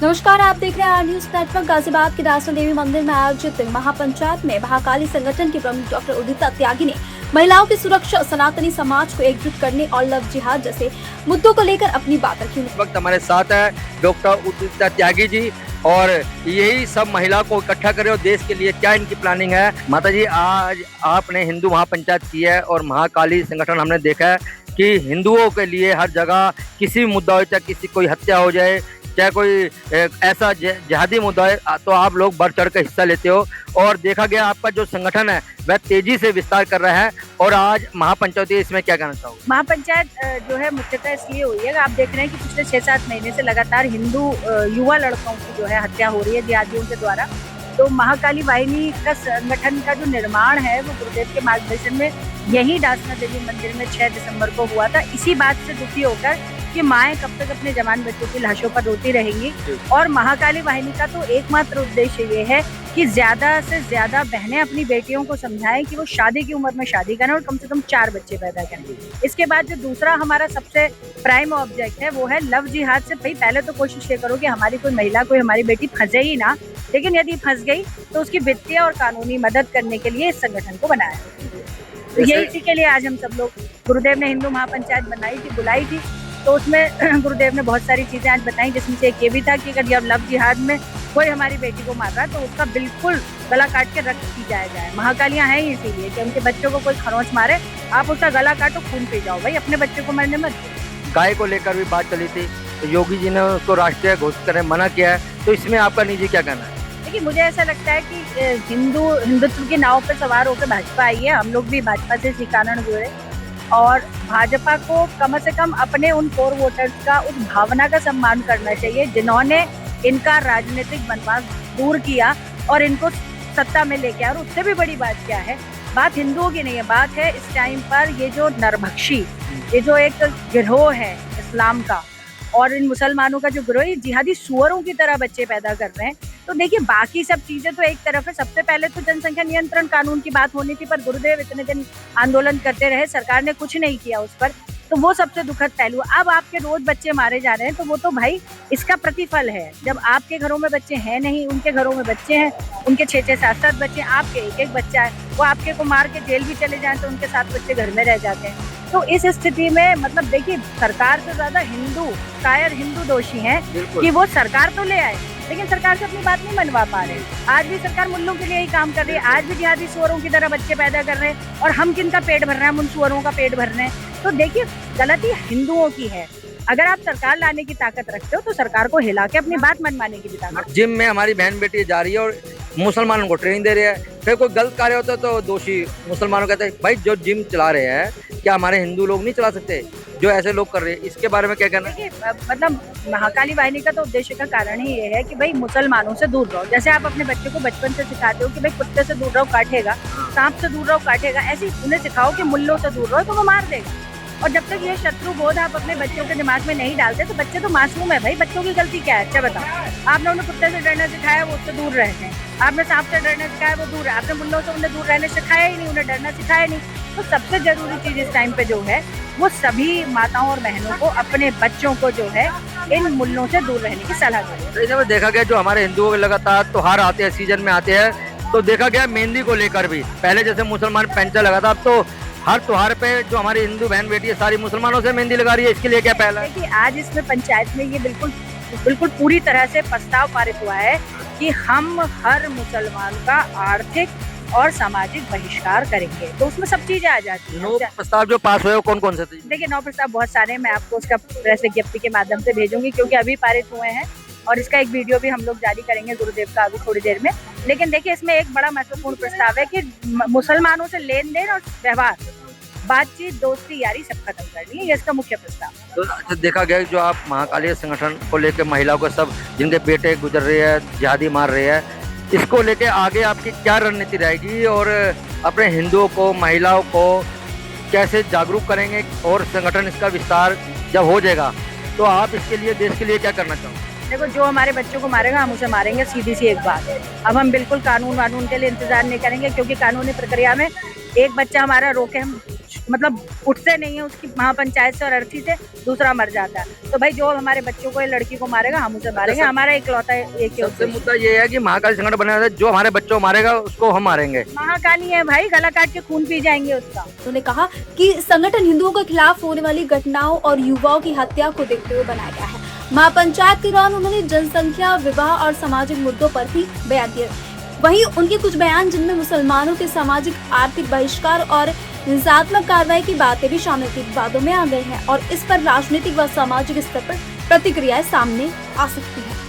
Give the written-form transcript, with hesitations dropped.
नमस्कार, आप देख रहे हैं आर न्यूज नेटवर्क। गाजियाबाद के दासन देवी मंदिर में आयोजित महापंचायत में महाकाली संगठन के प्रमुख डॉक्टर उदिता त्यागी ने महिलाओं की सुरक्षा, सनातनी समाज को एकजुट करने और लव जिहाद जैसे मुद्दों को लेकर अपनी बात रखी। इस वक्त हमारे साथ है डॉक्टर उदिता त्यागी जी और यही सब महिलाओं को इकट्ठा करे और देश के लिए क्या इनकी प्लानिंग है। माता जी, आज आपने हिंदू महापंचायत की है और महाकाली संगठन हमने देखा है कि हिंदुओं के लिए हर जगह किसी भी मुद्दा हो, चाहे किसी कोई हत्या हो जाए, चाहे कोई ऐसा जिहादी मुद्दा है, तो आप लोग बढ़ चढ़ कर हिस्सा लेते हो और देखा गया आपका जो संगठन है वह तेजी से विस्तार कर रहा है। और आज महापंचायत, इसमें क्या कहना चाहोगे? महापंचायत जो है मुख्यतः इसलिए हुई है, आप देख रहे हैं कि पिछले 6-7 महीने से लगातार हिंदू युवा लड़कों की जो है हत्या हो रही है जिहादियों के द्वारा। तो महाकाली वाहिनी का संगठन का जो निर्माण है वो गुरुदेव के मार्गदर्शन में यही दासना देवी मंदिर में 6 दिसंबर को हुआ था। इसी बात से दुखी होकर कि माएँ कब तक अपने जवान बच्चों की लाशों पर रोती रहेंगी। और महाकाली वाहिनी का तो एकमात्र उद्देश्य ये है कि ज्यादा से ज्यादा बहनें अपनी बेटियों को समझाएं कि वो शादी की उम्र में शादी करें और कम से कम 4 बच्चे पैदा करें। इसके बाद जो दूसरा हमारा सबसे प्राइम ऑब्जेक्ट है वो है लव जिहाद से। भाई पहले तो कोशिश ये करो कि हमारी कोई महिला, कोई हमारी बेटी फंसे ही ना, लेकिन यदि फंस गई तो उसकी वित्तीय और कानूनी मदद करने के लिए इस संगठन को बनाया। तो ये इसी के लिए आज हम सब लोग, गुरुदेव ने हिंदू महापंचायत बनाई थी, बुलाई थी, तो उसमें गुरुदेव ने बहुत सारी चीजें आज बताई, जिसमें से एक ये भी था कि अगर जब लव जिहाद में कोई हमारी बेटी को मार रहा है तो उसका बिल्कुल गला काट के रख दी जाए। महाकालियां हैं ही इसीलिए कि उनके बच्चों को कोई खरोंच मारे, आप उसका गला काटो, खून पी जाओ, भाई अपने बच्चों को मरने मत। गाय को लेकर भी बात चली थी, तो योगी जी ने उसको राष्ट्रीय घोषित करने मना किया है, तो इसमें आपका निजी क्या कहना है? देखिए, मुझे ऐसा लगता है कि हिंदुत्व की नाव पर सवार होकर भाजपा आई है। हम लोग भी भाजपा से इसी कारण जुड़े और भाजपा को कम से कम अपने उन कोर वोटर्स का, उस भावना का सम्मान करना चाहिए जिन्होंने इनका राजनीतिक वनवास दूर किया और इनको सत्ता में लेके आया। और उससे भी बड़ी बात क्या है, बात हिंदुओं की नहीं है, बात है इस टाइम पर ये जो नरभक्षी, ये जो एक गिरोह है इस्लाम का और इन मुसलमानों का जो गिरोह, जिहादी सुअरों की तरह बच्चे पैदा कर रहे हैं। तो देखिए, बाकी सब चीजें तो एक तरफ है, सबसे पहले तो जनसंख्या नियंत्रण कानून की बात होनी थी, पर गुरुदेव इतने दिन आंदोलन करते रहे, सरकार ने कुछ नहीं किया उस पर, तो वो सबसे दुखद पहलू। अब आपके रोज बच्चे मारे जा रहे हैं, तो वो तो भाई इसका प्रतिफल है। जब आपके घरों में बच्चे हैं नहीं, उनके घरों में बच्चे हैं, उनके 6-6, 7-7 बच्चे, आपके 1-1 बच्चा है, वो आपके को मार के जेल भी चले जाएं तो उनके 7 बच्चे घर में रह जाते हैं। तो इस स्थिति में मतलब देखिए, सरकार से ज्यादा शायद हिंदू दोषी हैं कि वो सरकार तो ले आए लेकिन सरकार से अपनी बात नहीं मनवा पा रहे। आज भी सरकार मुल्लों के लिए ही काम कर रही है, आज भी जिहादी सुअरों की तरह बच्चे पैदा कर रहे हैं और हम किन का पेट भर रहे हैं? हम उन सुअरों का पेट भर रहे हैं। तो देखिए, गलती हिंदुओं की है। अगर आप सरकार लाने की ताकत रखते हो तो सरकार को हिला के अपनी बात मनवाने की भी ताकत। जिम में हमारी बहन बेटी जा रही है और मुसलमानों को ट्रेनिंग दे रही है, फिर कोई गलत कार्य होता है तो दोषी मुसलमानों कहते हैं भाई जो जिम चला रहे हैं क्या हमारे हिंदू लोग नहीं चला सकते? जो ऐसे लोग कर रहे हैं, इसके बारे में क्या कहना है? मतलब महाकाली वाहिनी का तो उद्देश्य का कारण ही ये है कि भाई मुसलमानों से दूर रहो। जैसे आप अपने बच्चे को बचपन से सिखाते हो कि भाई कुत्ते से दूर रहो काटेगा, सांप से दूर रहो काटेगा, ऐसे ही उन्हें सिखाओ कि मुल्लों से दूर रहो तो वो मार देगा। और जब तक ये शत्रु बोध आप अपने बच्चों के दिमाग में नहीं डालते तो बच्चे तो मासूम है भाई, बच्चों की गलती क्या है? अच्छा बताओ, आपने उन्हें कुत्ते से डरना सिखाया, वो उससे दूर रहते हैं। आपने सांप से डरना सिखाया, वो दूर है। आपने मुल्लों से उन्हें दूर रहने सिखाया ही नहीं, उन्हें डरना सिखाया नहीं। तो सबसे जरूरी चीज इस टाइम पे जो है वो सभी माताओं और बहनों को अपने बच्चों को जो है इन मुल्लों से दूर रहने की सलाह दें। जैसे देखा गया जो हमारे हिंदुओं के लगातार त्योहार आते हैं, सीजन में आते हैं, तो देखा गया मेहंदी को लेकर भी पहले जैसे मुसलमान पैंचा लगा था, अब तो हर त्योहार पे जो हमारी हिंदू बहन बेटी है सारी मुसलमानों से मेहंदी लगा रही है। इसके लिए क्या पहला है कि आज इसमें पंचायत में ये बिल्कुल पूरी तरह से प्रस्ताव पारित हुआ है कि हम हर मुसलमान का आर्थिक और सामाजिक बहिष्कार करेंगे। तो उसमें सब चीजें आ जाती हैं। 9 प्रस्ताव जो पास हुए कौन कौन से थे? देखिए, 9 प्रस्ताव बहुत सारे हैं, मैं आपको उसका प्रेस विज्ञप्ति के माध्यम से भेजूंगी क्योंकि अभी पारित हुए हैं और इसका एक वीडियो भी हम लोग जारी करेंगे गुरुदेव का अभी थोड़ी देर में। लेकिन देखिए, इसमें एक बड़ा महत्वपूर्ण प्रस्ताव है कि मुसलमानों से लेन देन और व्यवहार, बातचीत, दोस्ती, यारी सब खत्म करनी है, ये इसका मुख्य प्रस्ताव। तो अच्छा, देखा गया जो आप महाकाली संगठन को लेकर महिलाओं को सब जिनके बेटे गुजर रहे हैं, जिहादी मार रहे हैं, इसको लेके आगे आपकी क्या रणनीति रहेगी और अपने हिंदुओं को, महिलाओं को कैसे जागरूक करेंगे? और संगठन इसका विस्तार जब हो जाएगा तो आप इसके लिए, देश के लिए क्या करना चाहोगे? देखो, जो हमारे बच्चों को मारेगा हम उसे मारेंगे, सीधी सी एक बात है। अब हम बिल्कुल कानून वानून के लिए इंतजार नहीं करेंगे क्योंकि कानूनी प्रक्रिया में एक बच्चा हमारा रोके हम मतलब उठते नहीं है उसकी महापंचायत से और अर्थी से, दूसरा मर जाता है। तो भाई जो हमारे बच्चों को या लड़की को मारेगा हम उसे मारेंगे, हमारा इकलौता एक ही सबसे मुद्दा ये है कि महाकाली संगठन बना है, जो हमारे बच्चों को मारेगा उसको हम मारेंगे। महाकाली है भाई, गला काट के खून पी जाएंगे उसका। उन्होंने कहा कि संगठन हिंदुओं के खिलाफ होने वाली घटनाओं और युवाओं की हत्या को देखते हुए बनाया गया है। महापंचायत के दौरान उन्होंने जनसंख्या, विवाह और सामाजिक मुद्दों पर भी बयान दिए। वहीं उनके कुछ बयान जिनमें मुसलमानों के सामाजिक आर्थिक बहिष्कार और हिंसात्मक कार्रवाई की बातें भी शामिल थी, विवादों में आ गए हैं और इस पर राजनीतिक व सामाजिक स्तर पर प्रतिक्रियाएं सामने आ सकती हैं।